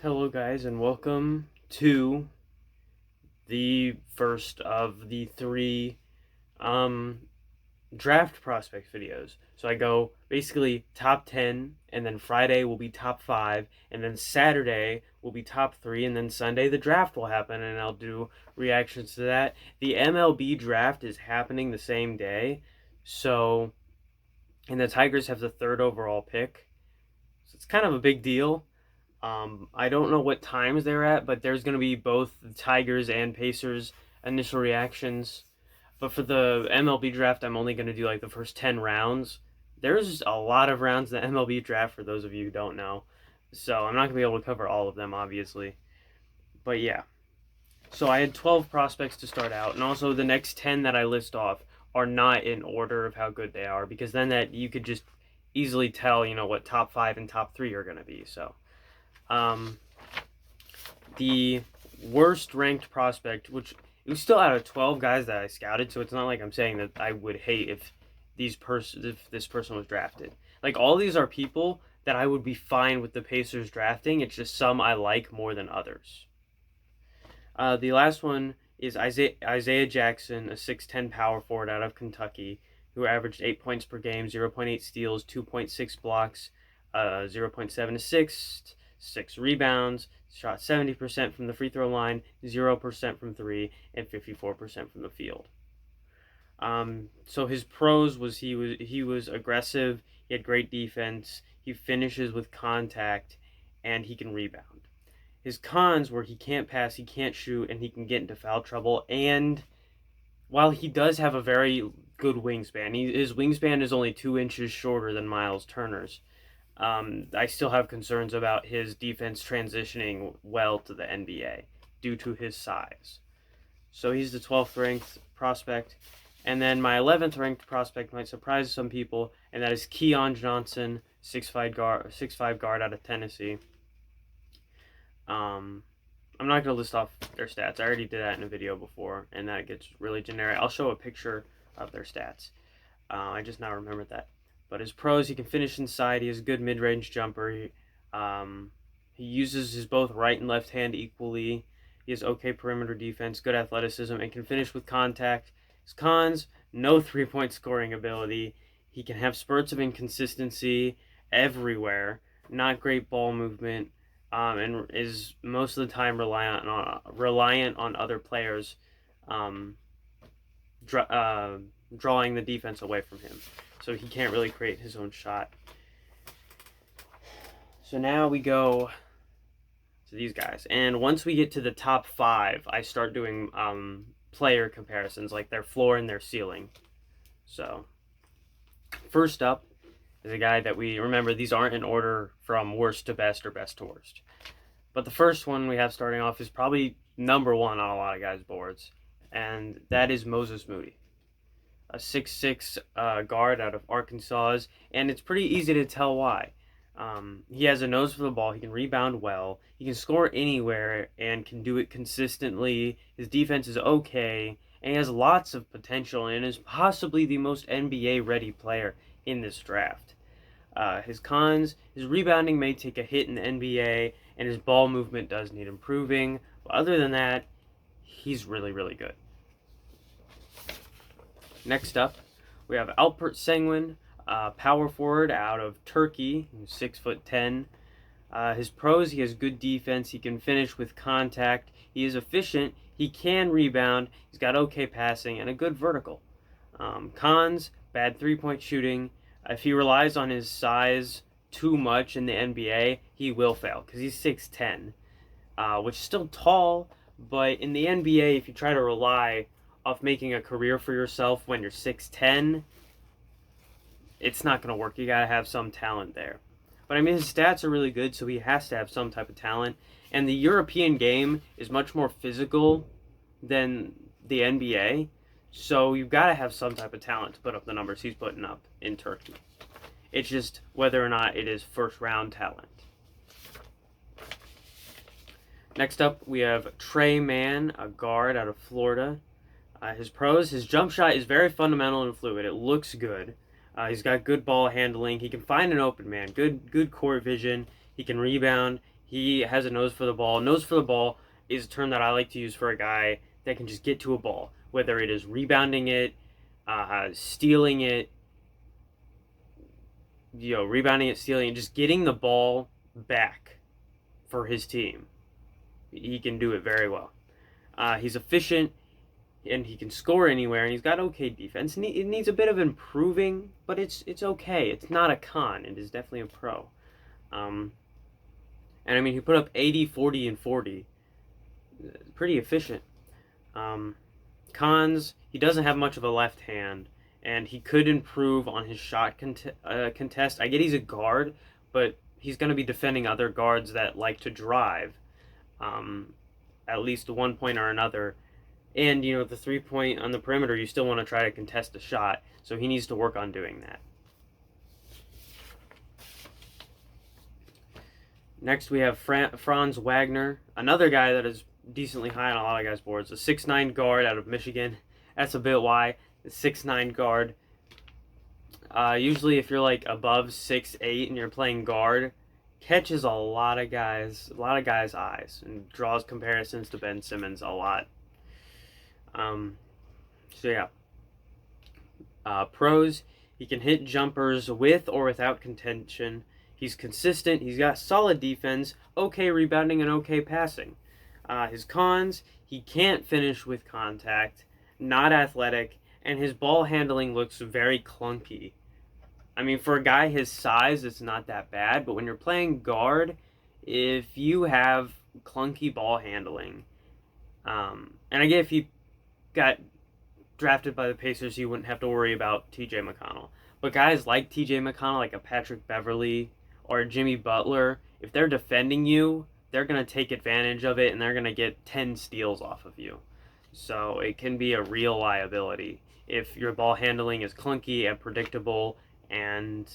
Hello, guys, and welcome to the first of the three um, draft prospect videos. So I go basically top 10, and then Friday will be top 5, and then Saturday will be top 3, and then Sunday the draft will happen, and I'll do reactions to that. The MLB draft is happening the same day, so, and the Tigers have the third overall pick, so it's kind of a big deal. I don't know what times they're at, but there's going to be both the Tigers and Pacers initial reactions. But for the MLB draft, I'm only going to do like the first 10 rounds. There's a lot of rounds in the MLB draft for those of you who don't know. So I'm not going to be able to cover all of them, obviously. But yeah. So I had 12 prospects to start out, and also the next 10 that I list off are not in order of how good they are, because then that you could just easily tell, what top 5 and top 3 are going to be. So um, the worst ranked prospect, which it was still out of 12 guys that I scouted, so it's not like I'm saying that I would hate if this person was drafted. Like, all these are people that I would be fine with the Pacers drafting. It's just some I like more than others. The last one is Isaiah Jackson, a 6'10 power forward out of Kentucky, who averaged 8 points per game, 0.8 steals, 2.6 blocks, 0.7 assists, 6 rebounds, shot 70% from the free throw line, 0% from 3, and 54% from the field. So his pros was he was aggressive, he had great defense, he finishes with contact, and he can rebound. His cons were he can't pass, he can't shoot, and he can get into foul trouble. And while he does have a very good wingspan, his wingspan is only 2 inches shorter than Miles Turner's. I still have concerns about his defense transitioning well to the NBA due to his size. So he's the 12th ranked prospect. And then my 11th ranked prospect might surprise some people, and that is Keon Johnson, 6'5 guard out of Tennessee. I'm not going to list off their stats. I already did that in a video before, and that gets really generic. I'll show a picture of their stats. I just now remembered that. But his pros, he can finish inside. He has a good mid-range jumper. He uses his both right and left hand equally. He has okay perimeter defense, good athleticism, and can finish with contact. His cons, no three-point scoring ability. He can have spurts of inconsistency everywhere. Not great ball movement. And is most of the time reliant on other players drawing the defense away from him. So he can't really create his own shot. So now we go to these guys. And once we get to the top 5, I start doing player comparisons, like their floor and their ceiling. So first up is a guy that we remember, these aren't in order from worst to best or best to worst. But the first one we have starting off is probably number 1 on a lot of guys' boards, and that is Moses Moody, a 6'6 guard out of Arkansas, and it's pretty easy to tell why. He has a nose for the ball, he can rebound well, he can score anywhere, and can do it consistently. His defense is okay, and he has lots of potential, and is possibly the most NBA-ready player in this draft. His cons, his rebounding may take a hit in the NBA, and his ball movement does need improving. But other than that, he's really, really good. Next up, we have Alpert Sengun, power forward out of Turkey, 6'10". His pros, he has good defense, he can finish with contact, he is efficient, he can rebound, he's got okay passing, and a good vertical. Cons, bad three-point shooting. If he relies on his size too much in the NBA, he will fail, because he's 6'10", which is still tall, but in the NBA, if you try to rely off making a career for yourself when you're 6'10", it's not going to work. You got to have some talent there. But I mean, his stats are really good, so he has to have some type of talent. And the European game is much more physical than the NBA, so you've got to have some type of talent to put up the numbers he's putting up in Turkey. It's just whether or not it is first-round talent. Next up, we have Tre Mann, a guard out of Florida. His pros, his jump shot is very fundamental and fluid. It looks good. He's got good ball handling. He can find an open man, good court vision. He can rebound. He has a nose for the ball. Nose for the ball is a term that I like to use for a guy that can just get to a ball, whether it is rebounding it, stealing it, rebounding it, stealing it, just getting the ball back for his team. He can do it very well. He's efficient, and he can score anywhere, and he's got okay defense. It needs a bit of improving, but it's okay. It's not a con. It is definitely a pro. And I mean, he put up 80, 40, and 40. Pretty efficient. Cons, he doesn't have much of a left hand, and he could improve on his shot contest. I get he's a guard, but he's going to be defending other guards that like to drive at least one point or another. And, the 3-point on the perimeter, you still want to try to contest the shot, so he needs to work on doing that. Next, we have Franz Wagner, another guy that is decently high on a lot of guys' boards. A 6'9 guard out of Michigan. That's a bit why. A 6'9 guard. Usually, if you're like above 6'8 and you're playing guard, catches a lot of guys' eyes and draws comparisons to Ben Simmons a lot. Pros, he can hit jumpers with or without contention. He's consistent. He's got solid defense, okay rebounding, and okay passing. His cons, he can't finish with contact, not athletic, and his ball handling looks very clunky. I mean, for a guy his size, it's not that bad, but when you're playing guard, if you have clunky ball handling, and I get if he got drafted by the Pacers, you wouldn't have to worry about TJ McConnell. But guys like TJ McConnell, like a Patrick Beverly or Jimmy Butler, if they're defending you, they're going to take advantage of it and they're going to get 10 steals off of you. So it can be a real liability if your ball handling is clunky and predictable and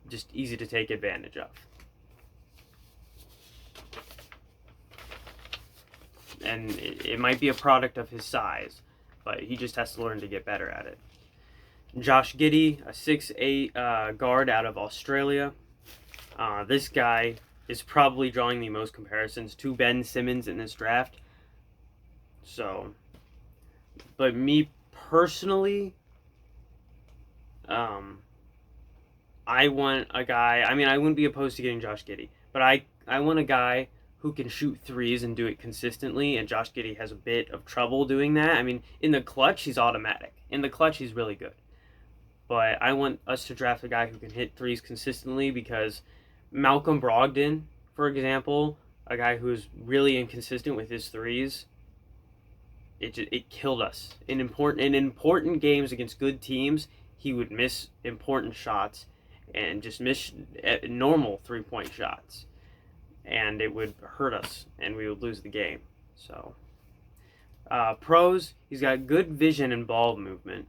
just easy to take advantage of. And it might be a product of his size, but he just has to learn to get better at it. Josh Giddey, a 6'8 guard out of Australia. This guy is probably drawing the most comparisons to Ben Simmons in this draft. So, but me personally, I want a guy, I mean, I wouldn't be opposed to getting Josh Giddey, but I want a guy who can shoot threes and do it consistently, and Josh Giddey has a bit of trouble doing that. I mean, in the clutch, he's automatic. In the clutch, he's really good. But I want us to draft a guy who can hit threes consistently, because Malcolm Brogdon, for example, a guy who is really inconsistent with his threes, it killed us. In important games against good teams, he would miss important shots and just miss normal 3-point shots. And it would hurt us, and we would lose the game. So, pros, he's got good vision and ball movement.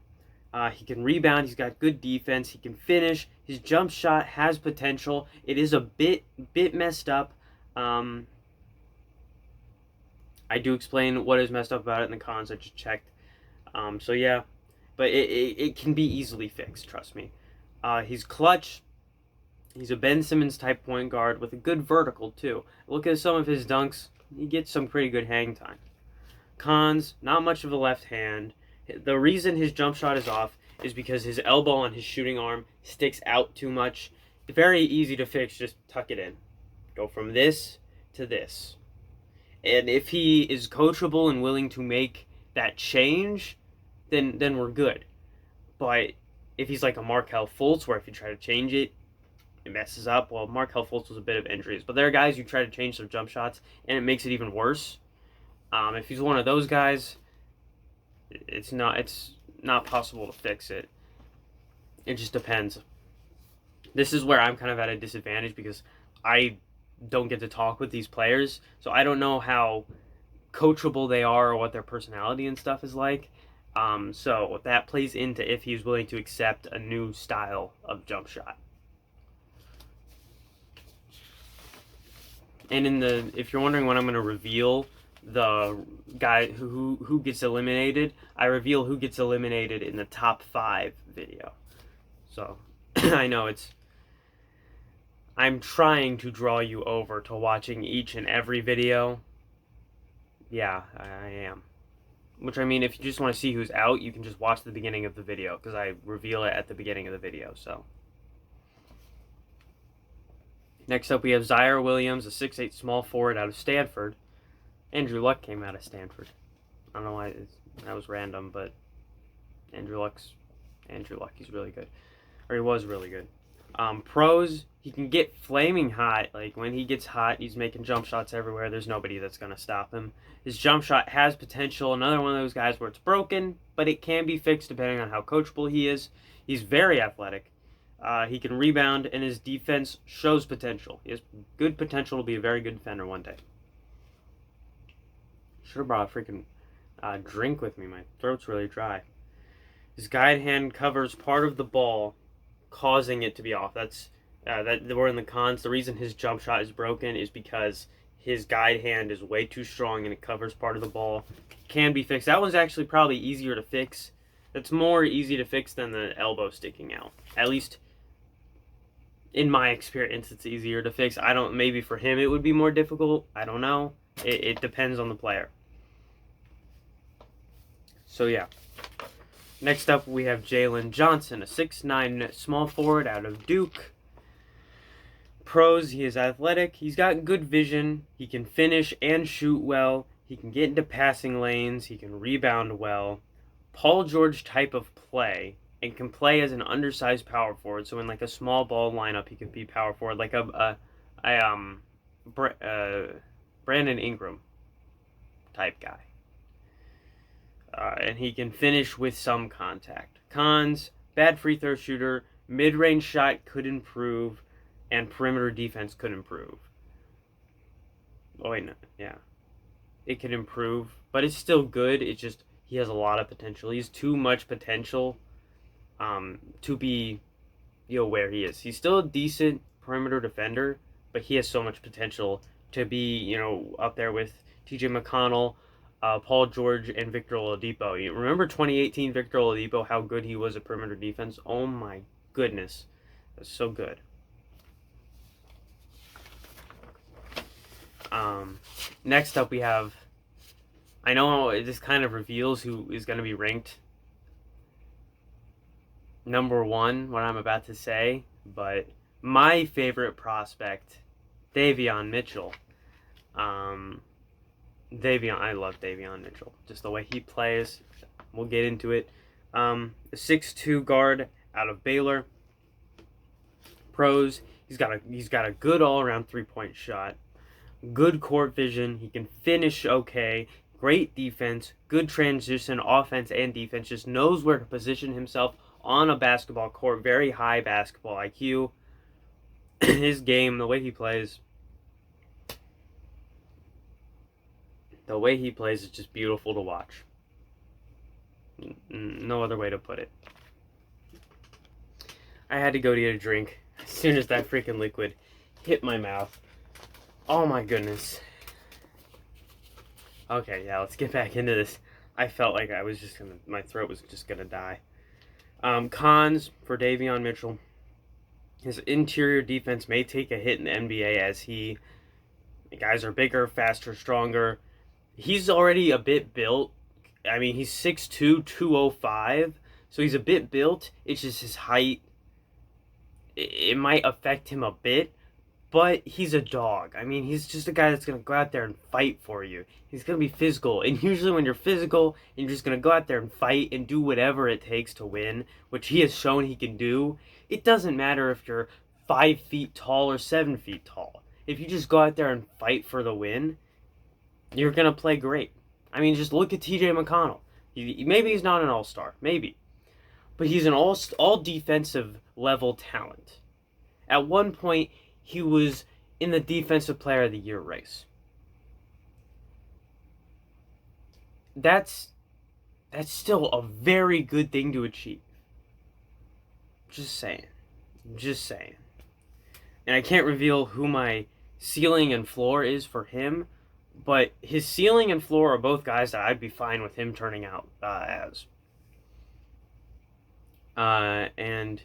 He can rebound. He's got good defense. He can finish. His jump shot has potential. It is a bit messed up. I do explain what is messed up about it in the cons. I just checked. So yeah, but it can be easily fixed. Trust me. He's clutch. He's a Ben Simmons type point guard with a good vertical too. Look at some of his dunks. He gets some pretty good hang time. Cons, not much of a left hand. The reason his jump shot is off is because his elbow on his shooting arm sticks out too much. Very easy to fix, just tuck it in. Go from this to this. And if he is coachable and willing to make that change, then we're good. But if he's like a Markelle Fultz, where if you try to change it, it messes up. Well, Markelle Fultz was a bit of injuries, but there are guys who try to change their jump shots, and it makes it even worse. If he's one of those guys, it's not possible to fix it. It just depends. This is where I'm kind of at a disadvantage, because I don't get to talk with these players, so I don't know how coachable they are or what their personality and stuff is like. So that plays into if he's willing to accept a new style of jump shot. And if you're wondering when I'm going to reveal the guy who gets eliminated, I reveal who gets eliminated in the top 5 video. So I know I'm trying to draw you over to watching each and every video. Yeah, I am. Which, I mean, if you just want to see who's out, you can just watch the beginning of the video, because I reveal it at the beginning of the video, so. Next up, we have Zaire Williams, a 6'8 small forward out of Stanford. Andrew Luck came out of Stanford. I don't know why that was random, but Andrew Luck, he's really good. Or he was really good. Pros, he can get flaming hot. Like, when he gets hot, he's making jump shots everywhere. There's nobody that's going to stop him. His jump shot has potential. Another one of those guys where it's broken, but it can be fixed depending on how coachable he is. He's very athletic. He can rebound, and his defense shows potential. He has good potential to be a very good defender one day. Should have brought a freaking drink with me. My throat's really dry. His guide hand covers part of the ball, causing it to be off. That we're in the cons. The reason his jump shot is broken is because his guide hand is way too strong and it covers part of the ball. Can be fixed. That one's actually probably easier to fix. That's more easy to fix than the elbow sticking out. At least in my experience, it's easier to fix. Maybe for him it would be more difficult. I don't know. It depends on the player. So yeah. Next up, we have Jalen Johnson, a 6'9 small forward out of Duke. Pros, he is athletic. He's got good vision. He can finish and shoot well. He can get into passing lanes. He can rebound well. Paul George type of play, and can play as an undersized power forward. So in like a small ball lineup, he could be power forward, like Brandon Ingram type guy. And he can finish with some contact. Cons, bad free throw shooter, mid-range shot could improve, and perimeter defense could improve. Oh wait, no, yeah. It could improve, but it's still good. It's just, he has a lot of potential. He has too much potential to be, where he is. He's still a decent perimeter defender, but he has so much potential to be, up there with TJ McConnell, Paul George, and Victor Oladipo. You remember 2018 Victor Oladipo, how good he was at perimeter defense? Oh my goodness. That's so good. Next up we have, I know this kind of reveals who is going to be ranked number one, what I'm about to say, but my favorite prospect, Davion Mitchell. I love Davion Mitchell. Just the way he plays. We'll get into it. A 6'2 guard out of Baylor. Pros, he's got a good all-around three-point shot. Good court vision. He can finish okay. Great defense. Good transition, offense and defense. Just knows where to position himself on a basketball court. Very high basketball IQ. His game, the way he plays is just beautiful to watch. No other way to put it. I had to go to get a drink as soon as that freaking liquid hit my mouth. Oh my goodness. Okay, yeah, let's get back into this. I felt like my throat was just gonna die. Cons for Davion Mitchell. His interior defense may take a hit in the NBA as the guys are bigger, faster, stronger. He's already a bit built. I mean, he's 6'2", 205, so he's a bit built. It's just his height. It might affect him a bit, but he's a dog. I mean, he's just a guy that's going to go out there and fight for you. He's going to be physical. And usually when you're physical and you're just going to go out there and fight and do whatever it takes to win, which he has shown he can do, it doesn't matter if you're 5 feet tall or 7 feet tall. If you just go out there and fight for the win, you're going to play great. I mean, just look at TJ McConnell. Maybe he's not an all-star. Maybe. But he's an all defensive level talent. At one point, he was in the Defensive Player of the Year race. That's still a very good thing to achieve. Just saying. And I can't reveal who my ceiling and floor is for him, but his ceiling and floor are both guys that I'd be fine with him turning out as. And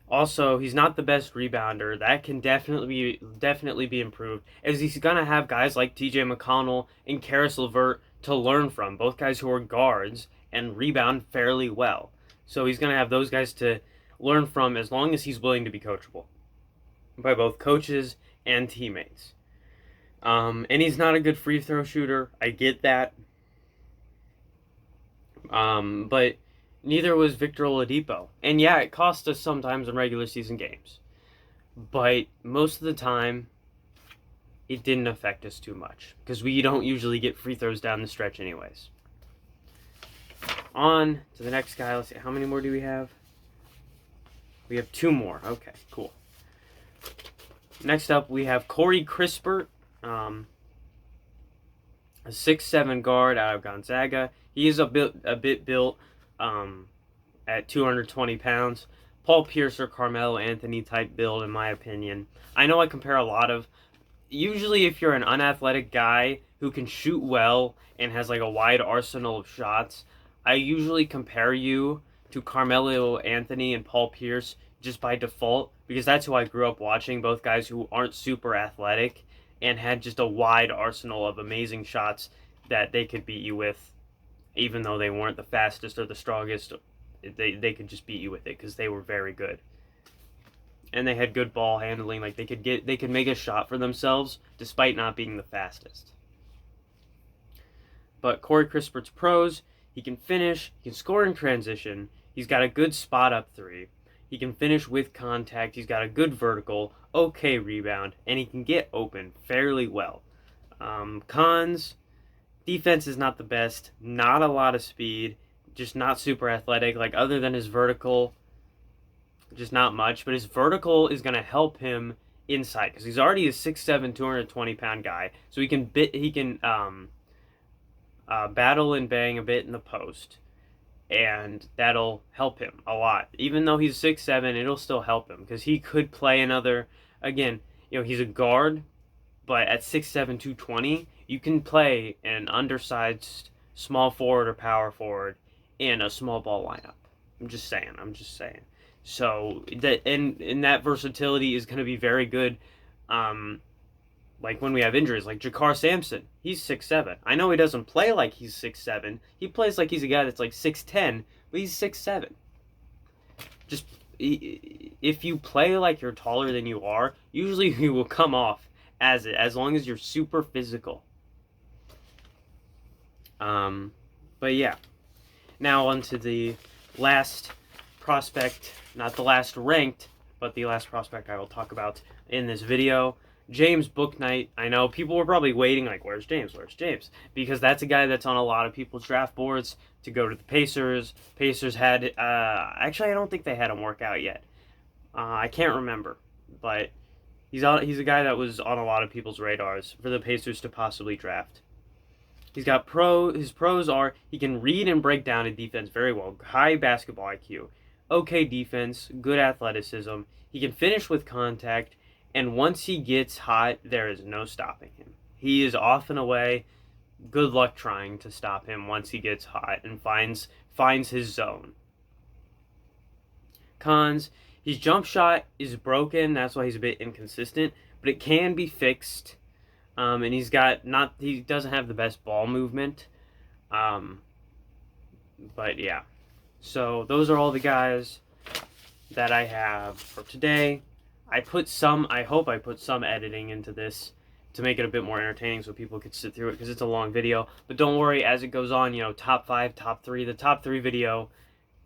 Also, he's not the best rebounder. That can definitely be improved, as he's gonna have guys like T.J. McConnell and Karis LeVert to learn from. Both guys who are guards and rebound fairly well. So he's gonna have those guys to learn from, as long as he's willing to be coachable by both coaches and teammates. And he's not a good free throw shooter. I get that. But neither was Victor Oladipo. And yeah, it cost us sometimes in regular season games. But most of the time, it didn't affect us too much, because we don't usually get free throws down the stretch anyways. On to the next guy. Let's see, how many more do we have? We have 2 more. Okay, cool. Next up, we have Corey Kispert, a 6'7" guard out of Gonzaga. He is a bit built at 220 pounds. Paul Pierce or Carmelo Anthony type build, in my opinion. I know I compare a lot of... Usually if you're an unathletic guy who can shoot well and has like a wide arsenal of shots, I usually compare you to Carmelo Anthony and Paul Pierce just by default, because that's who I grew up watching, both guys who aren't super athletic and had just a wide arsenal of amazing shots that they could beat you with, even though they weren't the fastest or the strongest. They could just beat you with it because they were very good. And they had good ball handling. Like they could make a shot for themselves despite not being the fastest. But Corey Kispert's pros: he can finish, he can score in transition, he's got a good spot up 3, he can finish with contact, he's got a good vertical, okay rebound, and he can get open fairly well. Cons: defense is not the best, not a lot of speed, just not super athletic. Like, other than his vertical, just not much. But his vertical is going to help him inside, because he's already a 6'7", 220-pound guy. So he can battle and bang a bit in the post, and that'll help him a lot. Even though he's 6'7", it'll still help him, because he could play another... Again, he's a guard, but at 6'7", 220, you can play an undersized small forward or power forward in a small ball lineup. I'm just saying. So that and that versatility is going to be very good. Like when we have injuries, like Jakar Sampson, he's 6'7". I know he doesn't play like he's 6'7". He plays like he's a guy that's like 6'10", but he's 6'7". Just if you play like you're taller than you are, usually you will come off as it, as long as you're super physical. But yeah. Now on to the last prospect, not the last ranked, but the last prospect I will talk about in this video. James Bouknight. I know people were probably waiting, like, where's James? Because that's a guy that's on a lot of people's draft boards to go to the Pacers. Pacers had, actually I don't think they had him work out yet. I can't remember, but he's a guy that was on a lot of people's radars for the Pacers to possibly draft. He's got his pros are he can read and break down a defense very well, high basketball IQ, okay defense, good athleticism, he can finish with contact, and once he gets hot, there is no stopping him. He is off and away. Good luck trying to stop him once he gets hot and finds his zone. Cons: his jump shot is broken, that's why he's a bit inconsistent, but it can be fixed. And he doesn't have the best ball movement. But yeah. So those are all the guys that I have for today. I hope I put some editing into this to make it a bit more entertaining so people could sit through it, because it's a long video. But don't worry, as it goes on, top 5, top 3. The top 3 video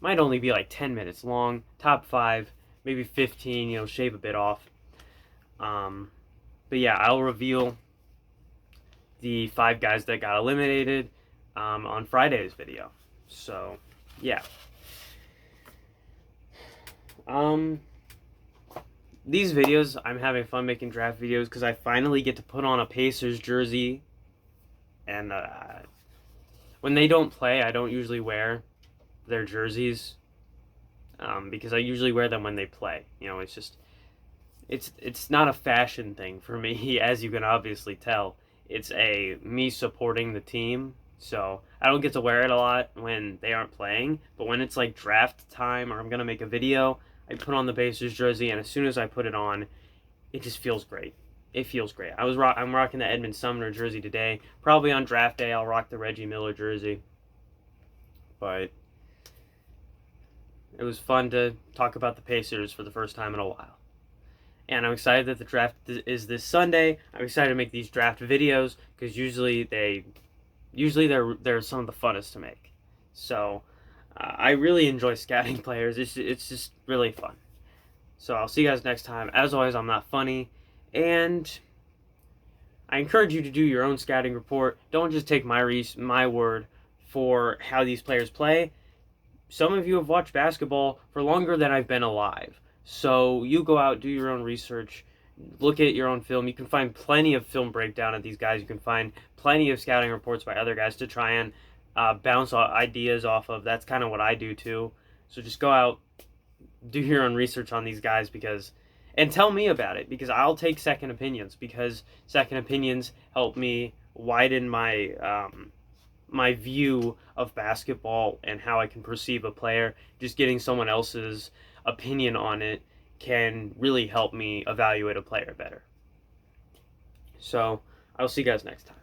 might only be like 10 minutes long. Top 5, maybe 15, shave a bit off. But yeah, I'll reveal the 5 guys that got eliminated on Friday's video. So, yeah. These videos, I'm having fun making draft videos because I finally get to put on a Pacers jersey. And when they don't play, I don't usually wear their jerseys because I usually wear them when they play. It's just, it's not a fashion thing for me, as you can obviously tell. It's me supporting the team, so I don't get to wear it a lot when they aren't playing, but when it's like draft time or I'm gonna make a video, I put on the Pacers jersey, and as soon as I put it on, it just feels great. It feels great. I'm rocking the Edmund Sumner jersey today. Probably on draft day, I'll rock the Reggie Miller jersey. But it was fun to talk about the Pacers for the first time in a while. And I'm excited that the draft is this Sunday. I'm excited to make these draft videos because usually they're some of the funnest to make. So I really enjoy scouting players. It's just really fun. So I'll see you guys next time. As always, I'm not funny, and I encourage you to do your own scouting report. Don't just take my word for how these players play. Some of you have watched basketball for longer than I've been alive. So you go out, do your own research, look at your own film. You can find plenty of film breakdown of these guys. You can find plenty of scouting reports by other guys to try and bounce ideas off of. That's kind of what I do too. So just go out, do your own research on these guys and tell me about it, because I'll take second opinions, because second opinions help me widen my my view of basketball and how I can perceive a player. Just getting someone else's opinion on it can really help me evaluate a player better. So I'll see you guys next time.